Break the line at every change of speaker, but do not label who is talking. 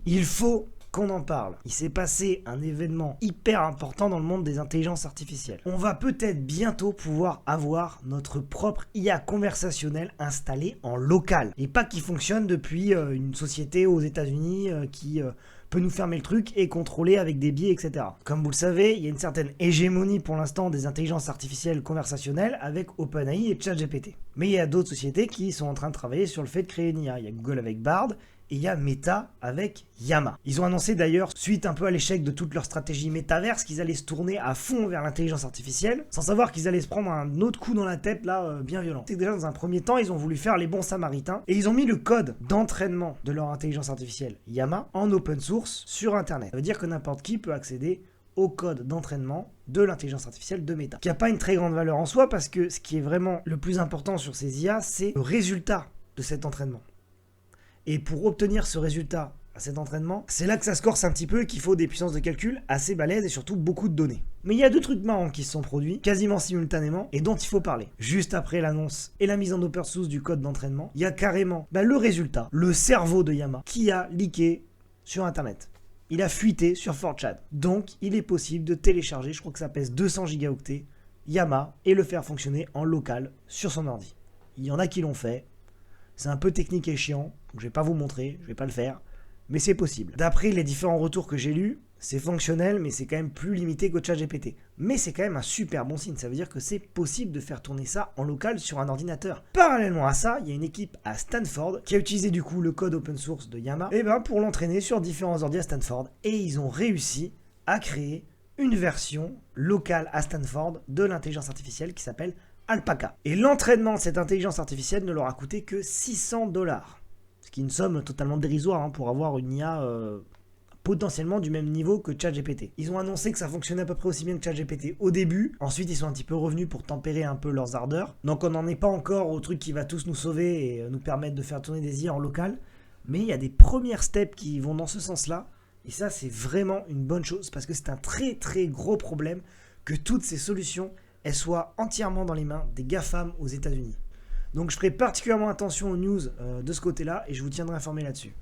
Il faut qu'on en parle. Il s'est passé un événement hyper important dans le monde des intelligences artificielles. On va peut-être bientôt pouvoir avoir notre propre IA conversationnelle installée en local. Et pas qui fonctionne depuis une société aux États-Unis qui peut nous fermer le truc et contrôler avec des biais, etc. Comme vous le savez, il y a une certaine hégémonie pour l'instant des intelligences artificielles conversationnelles avec OpenAI et ChatGPT. Mais il y a d'autres sociétés qui sont en train de travailler sur le fait de créer une IA. Il y a Google avec Bard, et il y a Meta avec Llama. Ils ont annoncé d'ailleurs, suite un peu à l'échec de toute leur stratégie métaverse, qu'ils allaient se tourner à fond vers l'intelligence artificielle, sans savoir qu'ils allaient se prendre un autre coup dans la tête, là, bien violent. C'est que déjà, dans un premier temps, ils ont voulu faire les bons samaritains, et ils ont mis le code d'entraînement de leur intelligence artificielle, Llama, en open source sur Internet. Ça veut dire que n'importe qui peut accéder au code d'entraînement de l'intelligence artificielle de Meta. Qui n'a pas une très grande valeur en soi, parce que ce qui est vraiment le plus important sur ces IA, c'est le résultat de cet entraînement. Et pour obtenir ce résultat à cet entraînement, c'est là que ça se corse un petit peu et qu'il faut des puissances de calcul assez balèzes et surtout beaucoup de données. Mais il y a deux trucs marrants qui se sont produits quasiment simultanément et dont il faut parler. Juste après l'annonce et la mise en open source du code d'entraînement, il y a carrément le résultat, le cerveau de Llama, qui a leaké sur Internet. Il a fuité sur 4chan. Donc, il est possible de télécharger, je crois que ça pèse 200 gigaoctets, Llama, et le faire fonctionner en local sur son ordi. Il y en a qui l'ont fait. C'est un peu technique et chiant, donc je vais pas vous montrer, je vais pas le faire, mais c'est possible. D'après les différents retours que j'ai lus, c'est fonctionnel, mais c'est quand même plus limité que ChatGPT. Mais c'est quand même un super bon signe, ça veut dire que c'est possible de faire tourner ça en local sur un ordinateur. Parallèlement à ça, il y a une équipe à Stanford qui a utilisé du coup le code open source de Llama pour l'entraîner sur différents ordi à Stanford, et ils ont réussi à créer une version locale à Stanford de l'intelligence artificielle qui s'appelle Alpaca. Et l'entraînement de cette intelligence artificielle ne leur a coûté que $600. Ce qui est une somme totalement dérisoire pour avoir une IA potentiellement du même niveau que ChatGPT. Ils ont annoncé que ça fonctionnait à peu près aussi bien que ChatGPT au début. Ensuite, ils sont un petit peu revenus pour tempérer un peu leurs ardeurs. Donc on n'en est pas encore au truc qui va tous nous sauver et nous permettre de faire tourner des IA en local. Mais il y a des premières steps qui vont dans ce sens-là. Et ça, c'est vraiment une bonne chose parce que c'est un très très gros problème que toutes ces solutions elles soient entièrement dans les mains des GAFAM aux États-Unis. Donc je ferai particulièrement attention aux news de ce côté-là et je vous tiendrai informé là-dessus.